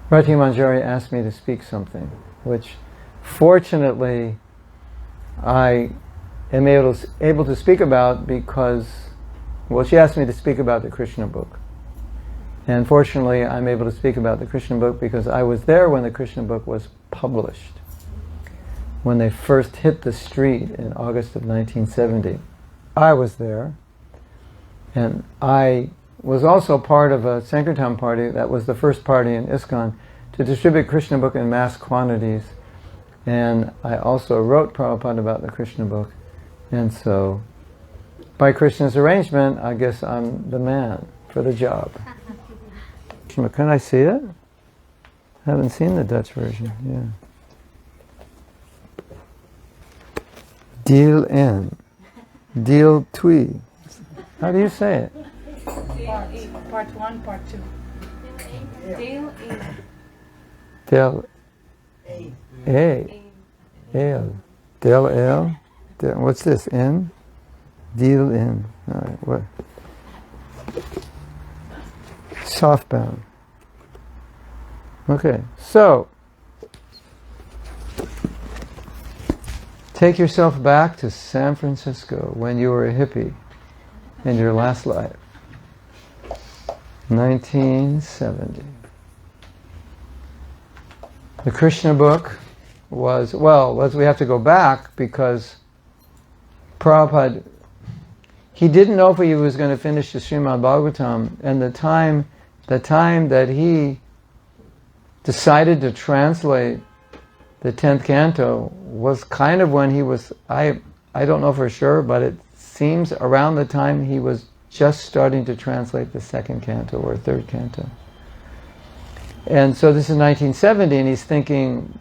Rati Manjari asked me to speak something, which fortunately I am able to speak about because, well, she asked me to speak about the Krsna Book. And fortunately I'm able to speak about the Krsna Book because I was there when the Krsna Book was published, when they first hit the street in August of 1970. I was there, and I was also part of a Sankirtan party that was the first party in ISKCON to distribute Krsna Book in mass quantities. And I also wrote Prabhupada about the Krsna Book. And so, by Krishna's arrangement, I guess I'm the man for the job. Can I see it? I haven't seen the Dutch version, yeah. Deel 1. Deel 2. How do you say it? Part 1, part 2. Deel 1. Deel A. Ale. Deel Ale. What's this? In? Deel in. All right. What? Softbound. Okay. So, take yourself back to San Francisco when you were a hippie in your last life. 1970. The Krsna Book was, we have to go back because Prabhupada, he didn't know if he was going to finish the Srimad Bhagavatam, and the time that he decided to translate the 10th canto was kind of when he was, I don't know for sure, but it seems around the time he was just starting to translate the 2nd canto or 3rd canto. And so this is 1970, and he's thinking,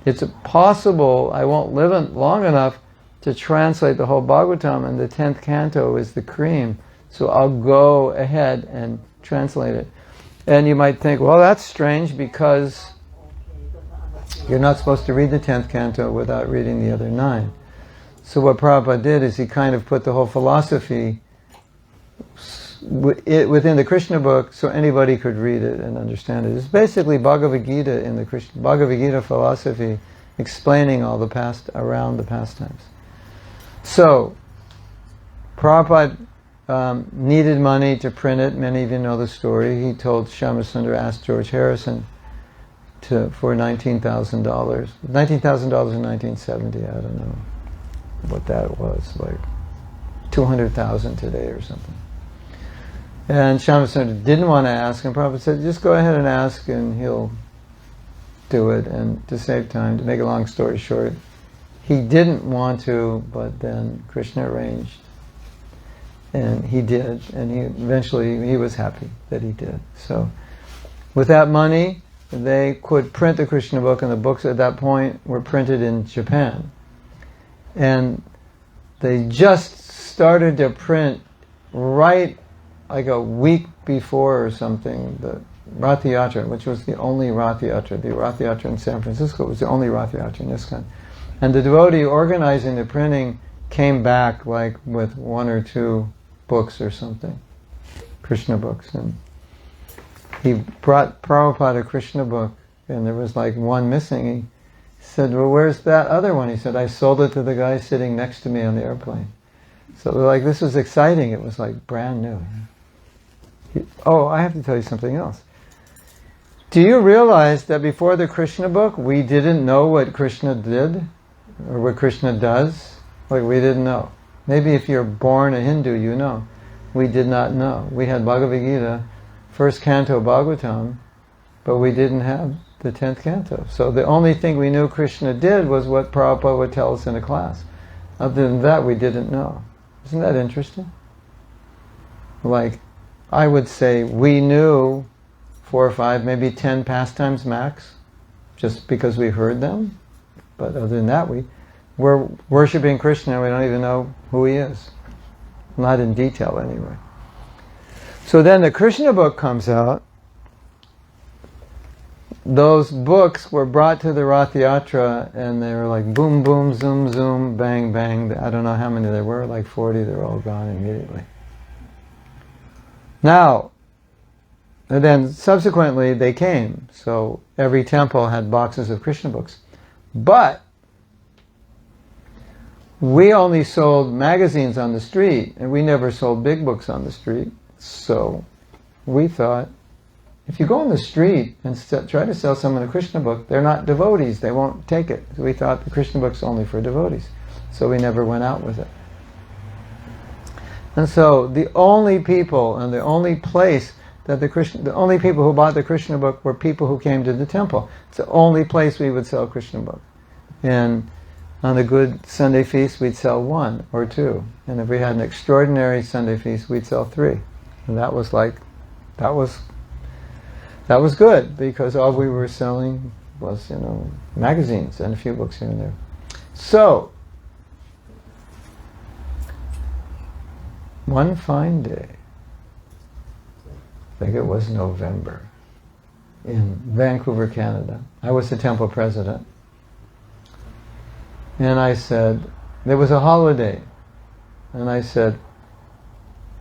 it's possible I won't live long enough to translate the whole Bhagavatam, and the 10th canto is the cream, so I'll go ahead and translate it. And you might think, well, that's strange because you're not supposed to read the 10th canto without reading the other 9. So what Prabhupada did is he kind of put the whole philosophy within the Krsna Book so anybody could read it and understand it. It's basically Bhagavad Gita in the Bhagavad Gita philosophy explaining all the around the pastimes. So, Prabhupada needed money to print it. Many of you know the story. He told Shyamasundar, asked George Harrison for $19,000. $19,000 in 1970, I don't know what that was, like 200,000 today or something. And Shyamasundar didn't want to ask, and Prabhupada said, just go ahead and ask and he'll do it. And to save time, to make a long story short, he didn't want to, but then Krishna arranged. And he did, and eventually he was happy that he did. So, with that money, they could print the Krsna Book, and the books at that point were printed in Japan. And they just started to print right like a week before or something, the Rath Yatra, which was the only Rath Yatra. The Rath Yatra in San Francisco was the only Rath Yatra in ISKCON. And the devotee organizing the printing came back like with 1 or 2 books or something, Krsna books. And he brought Prabhupada a Krsna book, and there was like one missing. He said, well, where's that other one? He said, I sold it to the guy sitting next to me on the airplane. So like, this was exciting. It was like brand new. Oh, I have to tell you something else. Do you realize that before the Krsna Book, we didn't know what Krishna did or what Krishna does? Like, we didn't know. Maybe if you're born a Hindu, you know. We did not know. We had Bhagavad Gita, 1st canto Bhagavatam, but we didn't have the 10th canto. So the only thing we knew Krishna did was what Prabhupada would tell us in a class. Other than that, we didn't know. Isn't that interesting? Like, I would say we knew 4 or 5, maybe 10 pastimes max, just because we heard them. But other than that, we're worshipping Krishna, we don't even know who he is. Not in detail, anyway. So then the Krsna Book comes out. Those books were brought to the Rath Yatra, and they were like boom, boom, zoom, zoom, bang, bang. I don't know how many there were, like 40, they're all gone immediately. Now, and then subsequently they came. So every temple had boxes of Krishna books. But we only sold magazines on the street, and we never sold big books on the street. So we thought, if you go on the street and try to sell someone a Krishna book, they're not devotees, they won't take it. So we thought the Krishna book's only for devotees. So we never went out with it. And so the only people and the only place that the only people who bought the Krishna book were people who came to the temple. It's the only place we would sell Krishna book. And on a good Sunday feast, we'd sell 1 or 2. And if we had an extraordinary Sunday feast, we'd sell 3. And that was good, because all we were selling was, magazines and a few books here and there. So, one fine day, I think it was November, in Vancouver, Canada, I was the temple president. And I said, there was a holiday, and I said,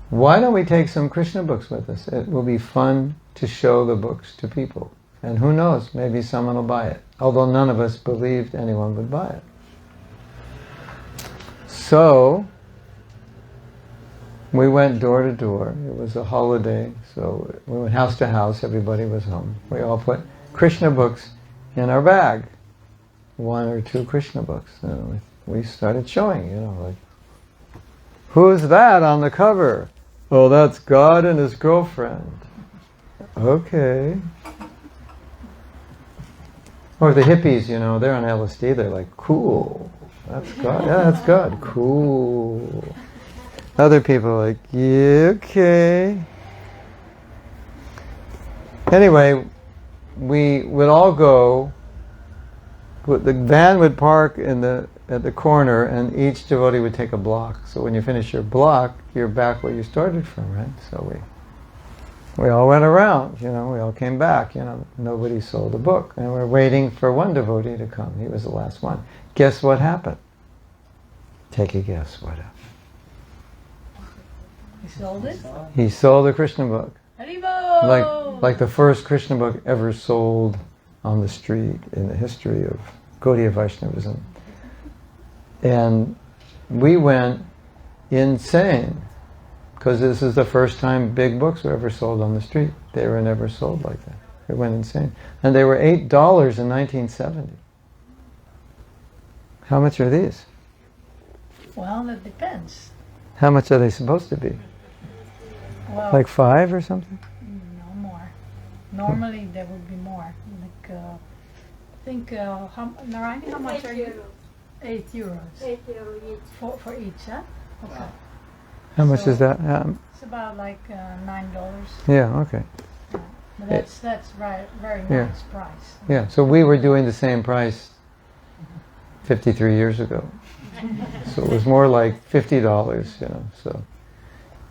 why don't we take some Krishna books with us? It will be fun to show the books to people. And who knows, maybe someone will buy it. Although none of us believed anyone would buy it. So, we went door to door. It was a holiday, so we went house to house, everybody was home. We all put Krishna books in our bag. 1 or 2 Krishna books. And we started showing, like, who's that on the cover? Oh, that's God and his girlfriend. Okay. Or the hippies, they're on LSD, they're like, cool. That's God. Yeah, that's God. Cool. Other people are like, yeah, okay. Anyway, we would all go. The van would park at the corner, and each devotee would take a block. So when you finish your block, you're back where you started from, right? So we all went around, we all came back, nobody sold a book. And we're waiting for one devotee to come. He was the last one. Guess what happened? Take a guess what happened. He sold it? He sold a Krishna book. Haribo! Like the first Krishna book ever sold on the street in the history of Gaudiya Vaishnavism. And we went insane, because this is the first time big books were ever sold on the street. They were never sold like that. We went insane. And they were $8 in 1970. How much are these? Well, that depends. How much are they supposed to be? Well, Like 5 or something? no more. Normally there would be more. Like, I think, Narayani, how much are you? 8 euros. 8 euro each. For each, huh? Okay. How much So- is that? It's about like $9. Yeah, okay. But that's right, very nice Yeah. price. Yeah, so we were doing the same price 53 years ago. So it was more like $50, so.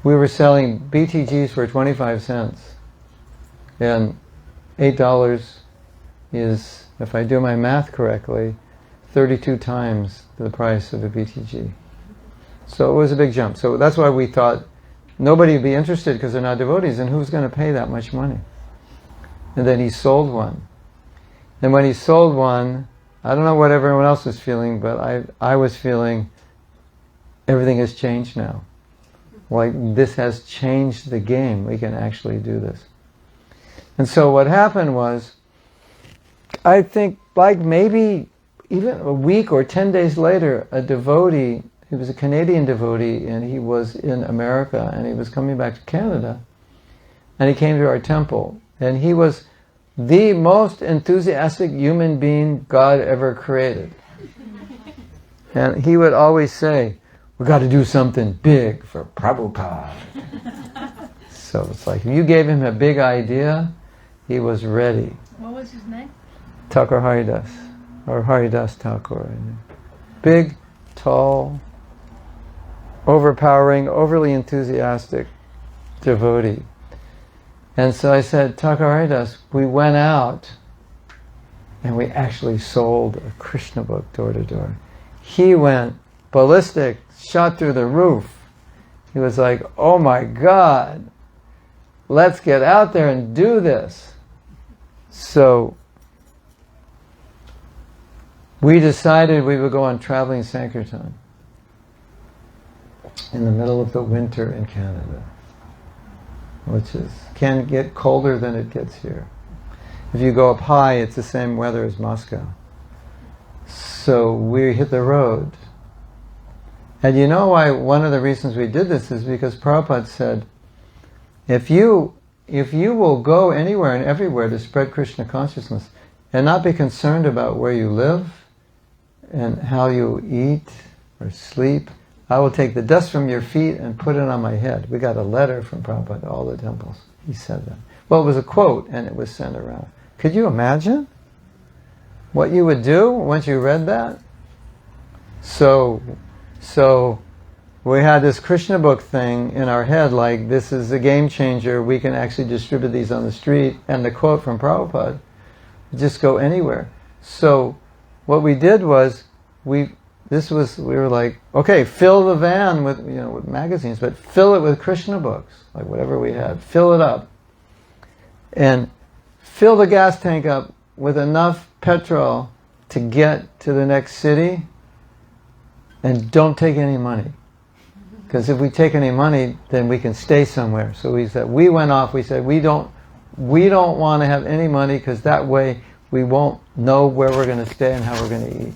We were selling BTGs for 25 cents. And $8 is, if I do my math correctly, 32 times the price of a BTG. So it was a big jump. So that's why we thought nobody would be interested because they're not devotees, and who's going to pay that much money? And then he sold one. And when he sold one, I don't know what everyone else was feeling, but I was feeling everything has changed now. Like, this has changed the game. We can actually do this. And so what happened was, I think like maybe even a week or 10 days later, a devotee, he was a Canadian devotee, and he was in America, and he was coming back to Canada, and he came to our temple, and he was the most enthusiastic human being God ever created. And he would always say, we got to do something big for Prabhupada. So it's like, if you gave him a big idea, he was ready. What was his name? Thakur Haridas, or Haridas Thakur. Big, tall, overpowering, overly enthusiastic devotee. And so I said, Thakur Haridas, we went out and we actually sold a Krishna book door to door. He went ballistic, shot through the roof. He was like, oh my God, let's get out there and do this. So we decided we would go on traveling Sankirtan in the middle of the winter in Canada, which can get colder than it gets here. If you go up high, it's the same weather as Moscow. So we hit the road. And you know why one of the reasons we did this is because Prabhupada said, if you will go anywhere and everywhere to spread Krishna consciousness and not be concerned about where you live and how you eat or sleep, I will take the dust from your feet and put it on my head. We got a letter from Prabhupada to all the temples. He said that. Well, it was a quote and it was sent around. Could you imagine what you would do once you read that? So we had this Krsna Book thing in our head, like this is a game changer, we can actually distribute these on the street, and the quote from Prabhupada, just go anywhere. So what we did was, we were like, okay, fill the van with magazines, but fill it with Krsna books, like whatever we had, fill it up. And fill the gas tank up with enough petrol to get to the next city, and don't take any money. Because if we take any money, then we can stay somewhere. So we said, we said, we don't want to have any money, because that way we won't know where we're going to stay and how we're going to eat.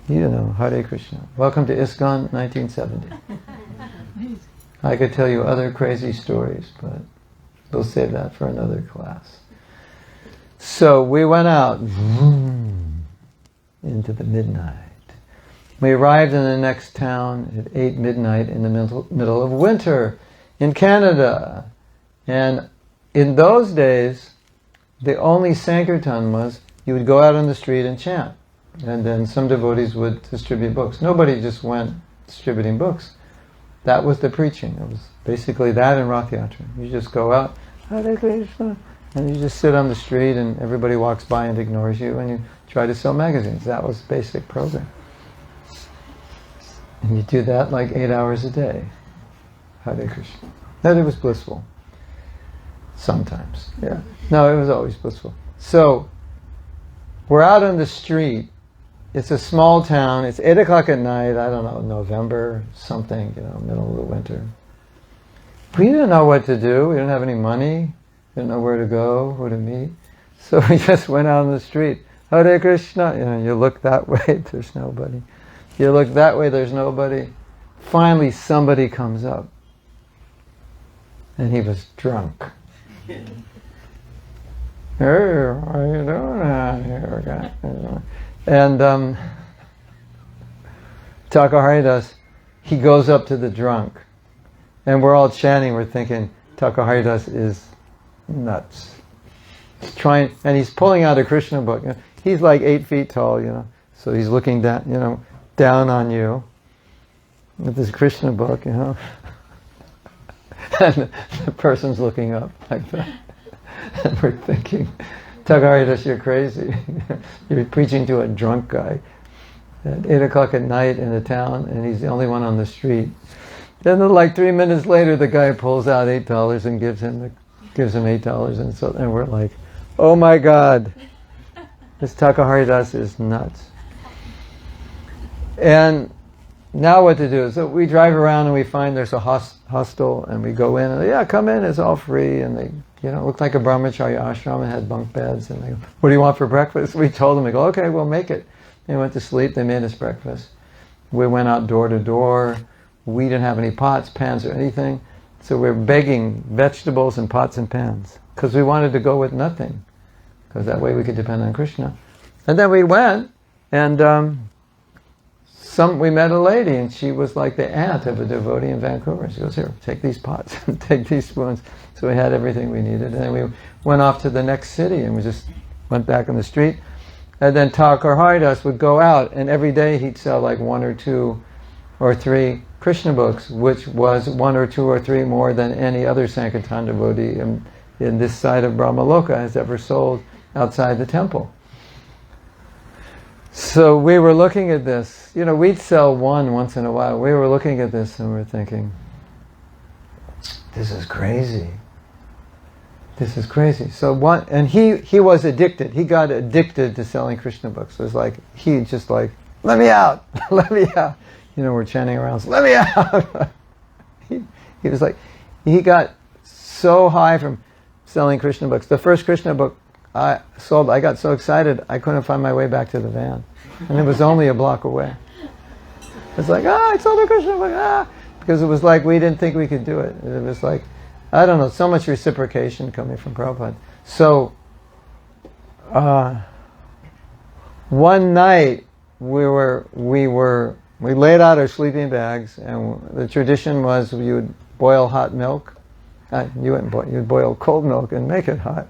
You know, Hare Krishna. Welcome to ISKCON 1970. I could tell you other crazy stories, but we'll save that for another class. So we went out into the midnight. We arrived in the next town at 8 midnight in the middle of winter in Canada. And in those days, the only Sankirtan was you would go out on the street and chant. And then some devotees would distribute books. Nobody just went distributing books. That was the preaching. It was basically that in Rath Yatra. You just go out, Hare Krishna, and you just sit on the street and everybody walks by and ignores you, and you try to sell magazines. That was the basic program. And you do that like 8 hours a day. Hare Krishna. That it was blissful. Sometimes, yeah. No, it was always blissful. So, we're out on the street. It's a small town. It's 8 o'clock at night. I don't know, November, something, middle of the winter. We didn't know what to do. We didn't have any money. Didn't know where to go, who to meet. So we just went out on the street. Hare Krishna. You look that way, there's nobody. You look that way, there's nobody. Finally, somebody comes up. And he was drunk. Hey, how are you doing out here? And Thakur Haridas, he goes up to the drunk. And we're all chanting, we're thinking, Thakur Haridas is nuts. And he's pulling out a Krsna book. He's like 8 feet tall, so he's looking down, down on you with this Krsna book, and the person's looking up like that. And we're thinking, Thakur Haridas, you're crazy. You're preaching to a drunk guy at 8 o'clock at night in a town, and he's the only one on the street. Then like 3 minutes later, the guy pulls out $8 and gives him $8, and we're like, oh my God, this Thakur Haridas is nuts. And now what to do? So we drive around and we find there's a hostel, and we go in, and come in, it's all free, and they looked like a brahmacharya ashram and had bunk beds, and they go, what do you want for breakfast? We told them, they go, okay, we'll make it. They went to sleep, they made us breakfast. We went out door to door. We didn't have any pots, pans, or anything. So we're begging vegetables and pots and pans, because we wanted to go with nothing, because that way we could depend on Krishna. And then we went, and we met a lady, and she was like the aunt of a devotee in Vancouver. She goes, here, take these pots and take these spoons. So we had everything we needed. And then we went off to the next city, and we just went back on the street. And then Thakur Haridas would go out, and every day he'd sell like 1 or 2 or 3 Krsna books, which was 1 or 2 or 3 more than any other Sankirtan devotee in this side of Brahmaloka has ever sold outside the temple. So we were looking at this. We'd sell 1 once in a while. We were looking at this and we're thinking, this is crazy. this is crazy. So and he was addicted. He got addicted to selling Krishna books. It was like, he just like, let me out, let me out. You know, we're chanting around, let me out. he was like, he got so high from selling Krishna books. The first Krishna book I sold, I got so excited, I couldn't find my way back to the van. And it was only a block away. It's like, I sold a Krishna book, Because it was like, we didn't think we could do it. It was like, I don't know, so much reciprocation coming from Prabhupada. So, one night, we laid out our sleeping bags, and the tradition was you would boil hot milk. You'd boil cold milk and make it hot.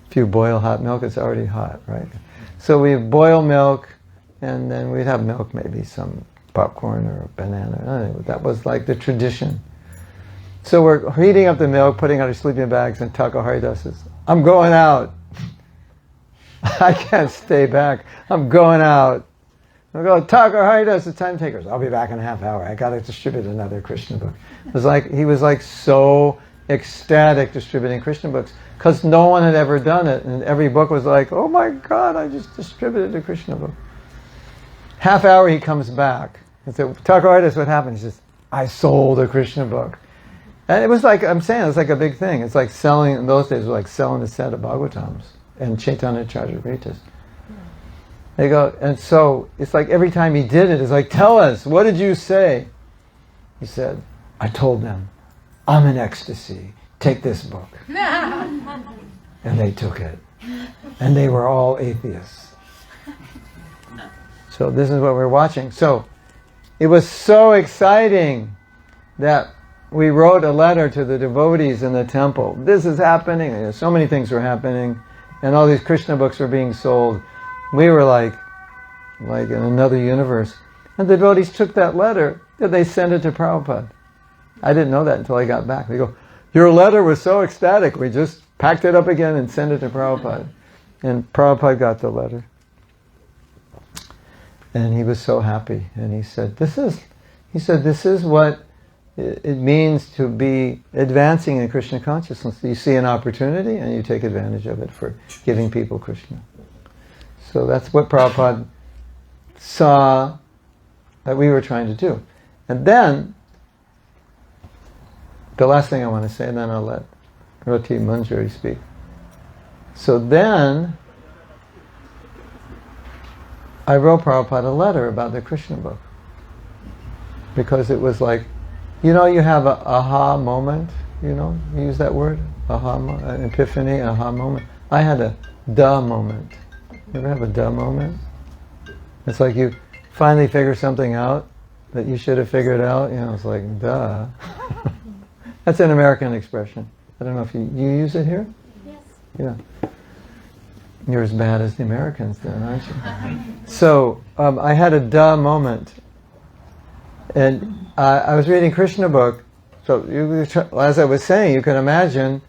If you boil hot milk, it's already hot, right? So we boil milk, and then we'd have milk, maybe some popcorn or a banana. That was like the tradition. So we're heating up the milk, putting out our sleeping bags, and Thakur Haridas says, I'm going out. I can't stay back. I'm going out. I go, Thakur Haridas, the time takers. I'll be back in a half hour. I got to distribute another Krishna book. It was like, he was like so ecstatic distributing Krishna books, because no one had ever done it, and every book was like, oh my God, I just distributed a Krishna book. Half hour he comes back. I said, Thakur Haridas, what happened? He says, I sold a Krishna book. And it was like, I'm saying, it's like a big thing. It's like selling, in those days, it was like selling a set of Bhagavatams and Chaitanya Charitamritas. They go, and so it's like every time he did it, it's like, tell us, what did you say? He said, I told them, I'm in ecstasy. Take this book. And they took it. And they were all atheists. So this is what we're watching. So it was so exciting that we wrote a letter to the devotees in the temple. This is happening. So many things were happening. And all these Krishna books were being sold. We were like in another universe. And the devotees took that letter and they sent it to Prabhupada. I didn't know that until I got back. They go, your letter was so ecstatic, we just packed it up again and sent it to Prabhupada. And Prabhupada got the letter. And he was so happy. And he said, this is what it means to be advancing in Krishna consciousness. You see an opportunity and you take advantage of it for giving people Krishna. So that's what Prabhupada saw that we were trying to do. And then, the last thing I want to say, and then I'll let Roti Manjari speak. So then, I wrote Prabhupada a letter about the Krishna book. Because it was like, you know, you have an aha moment, you know, you use that word, an epiphany, aha moment. I had a duh moment. You ever have a duh moment? It's like you finally figure something out that you should have figured out, you know, it's like, duh. That's an American expression. I don't know if you use it here? Yes. Yeah. You're as bad as the Americans then, aren't you? So, I had a duh moment. And I was reading Krishna book, so as I was saying, you can imagine,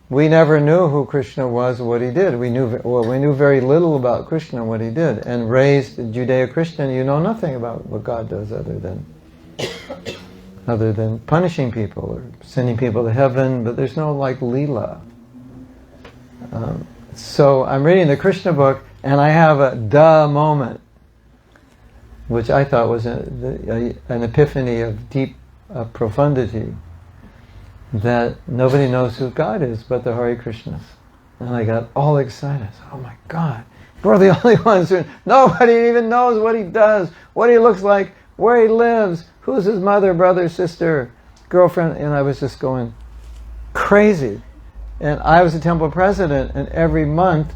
we never knew who Krishna was or what he did. We knew very little about Krishna and what he did. And raised Judeo-Christian, you know nothing about what God does other than punishing people or sending people to heaven, but there's no like Leela. So I'm reading the Krishna book and I have a duh moment, which I thought was an epiphany of deep profundity, that nobody knows who God is but the Hare Krishnas. And I got all excited. Oh my God, we're the only ones who, nobody even knows what he does, what he looks like, where he lives, who's his mother, brother, sister, girlfriend. And I was just going crazy. And I was the temple president, and every month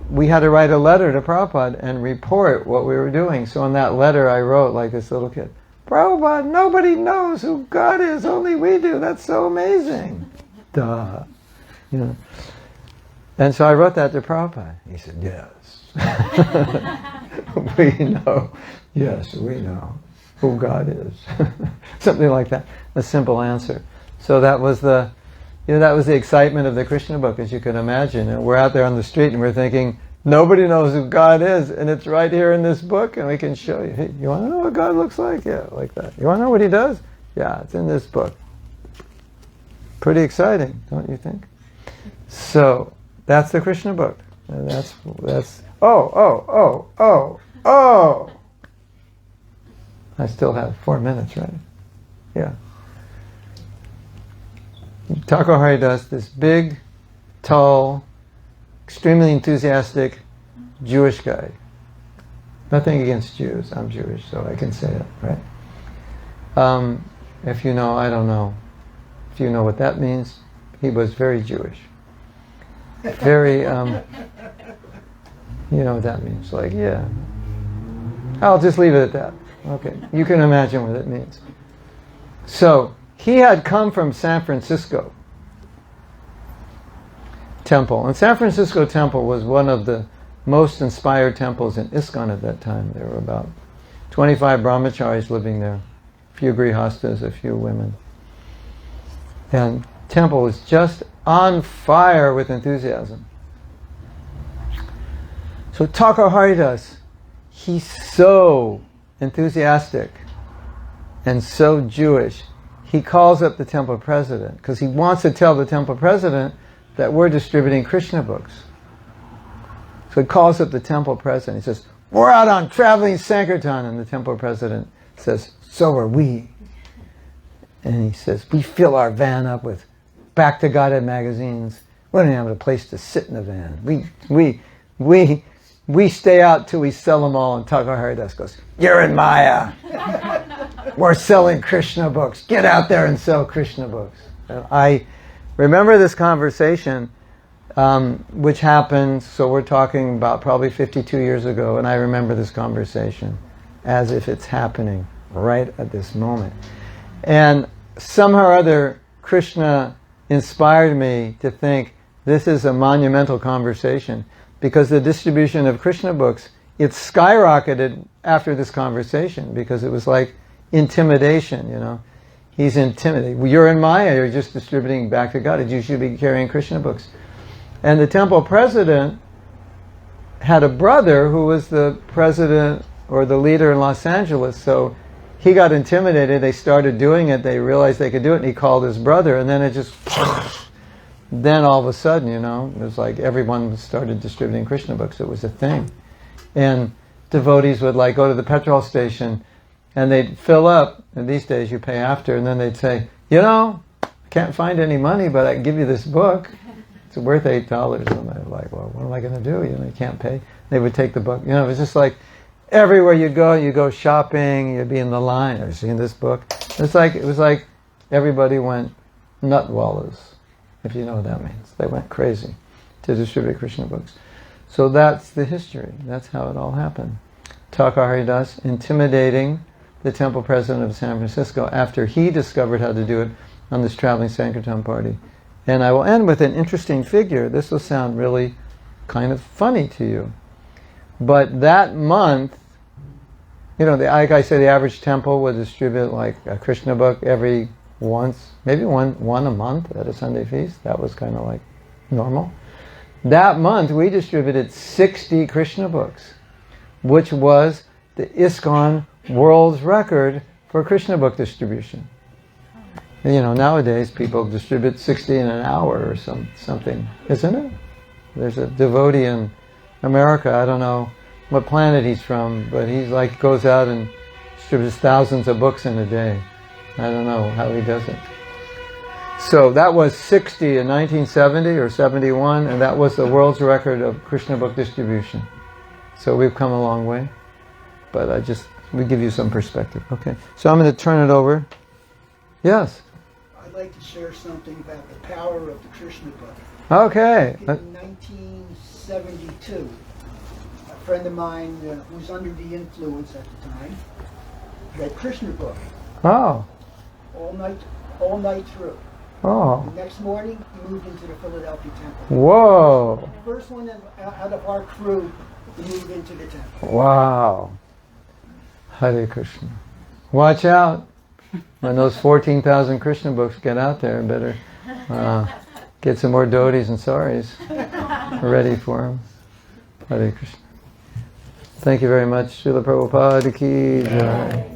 we had to write a letter to Prabhupada and report what we were doing. So in that letter I wrote, like this little kid, Prabhupada, nobody knows who God is, only we do. That's so amazing. Duh. You know. And so I wrote that to Prabhupada. He said, yes. We know. Yes, we know who God is. Something like that. A simple answer. So that was the excitement of the Krishna book, as you can imagine. And we're out there on the street and we're thinking, nobody knows who God is, and it's right here in this book, and we can show you. Hey, you want to know what God looks like? Yeah, like that. You want to know what he does? Yeah, it's in this book. Pretty exciting, don't you think? So that's the Krishna book. And that's oh. I still have 4 minutes, right? Yeah. Thakur Haridas, this big, tall, extremely enthusiastic Jewish guy. Nothing against Jews. I'm Jewish, so I can say it, right? If you know, I don't know. If you know what that means, he was very Jewish. Very, you know what that means. Like, yeah. I'll just leave it at that. Okay. You can imagine what it means. So, he had come from San Francisco temple. And San Francisco temple was one of the most inspired temples in ISKCON at that time. There were about 25 brahmacharis living there. A few grihastas, a few women. And temple was just on fire with enthusiasm. So Thakur Haridas, he's so enthusiastic and so Jewish. He calls up the temple president because he wants to tell the temple president that we're distributing Krishna books. So he calls up the temple president. He says, we're out on traveling Sankirtan. And the temple president says, so are we. And he says, we fill our van up with Back to Godhead magazines. We don't even have a place to sit in the van. We stay out till we sell them all. And Thakur Haridas goes, you're in Maya. We're selling Krishna books. Get out there and sell Krishna books. And I remember this conversation, which happened, so we're talking about probably 52 years ago, and I remember this conversation as if it's happening right at this moment. And somehow or other, Krishna inspired me to think this is a monumental conversation, because the distribution of Krishna books, it skyrocketed after this conversation, because it was like intimidation, you know. He's intimidated. You're in Maya, you're just distributing Back to God. You should be carrying Krishna books. And the temple president had a brother who was the president or the leader in Los Angeles, so he got intimidated. They started doing it. They realized they could do it, and he called his brother, and then it just... Then all of a sudden, you know, it was like everyone started distributing Krishna books. It was a thing. And devotees would like go to the petrol station and they'd fill up, and these days you pay after, and then they'd say, you know, I can't find any money, but I can give you this book. It's worth $8. And they're like, well, what am I going to do? You know, you can't pay. They would take the book. You know, it was just like everywhere you go shopping, you'd be in the line. Have you seen this book? It was like everybody went nutwallas, if you know what that means. They went crazy to distribute Krishna books. So that's the history. That's how it all happened. Thakur Haridas intimidating the temple president of San Francisco after he discovered how to do it on this traveling Sankirtan party. And I will end with an interesting figure. This will sound really kind of funny to you. But that month, you know, like I said, the average temple would distribute like a Krishna book every once, maybe one a month at a Sunday feast. That was kind of like normal. That month we distributed 60 Krishna books, which was the ISKCON world's record for Krishna book distribution. You know, nowadays people distribute 60 in an hour or something, isn't it? There's a devotee in America, I don't know what planet he's from, but he's like goes out and distributes thousands of books in a day. I don't know how he does it. So that was 60 in 1970 or 71, and that was the world's record of Krishna book distribution. So we've come a long way, but we give you some perspective. Okay, so I'm going to turn it over. Yes? I'd like to share something about the power of the Krishna book. Okay. In 1972, a friend of mine who was under the influence at the time read Krishna book. Oh. All night through. Oh. The next morning, he moved into the Philadelphia temple. Whoa. The first one out of our crew to move into the temple. Wow. Hare Krishna. Watch out. When those 14,000 Krishna books get out there, better get some more dhotis and saris ready for them. Hare Krishna. Thank you very much. Srila Prabhupada ki jai.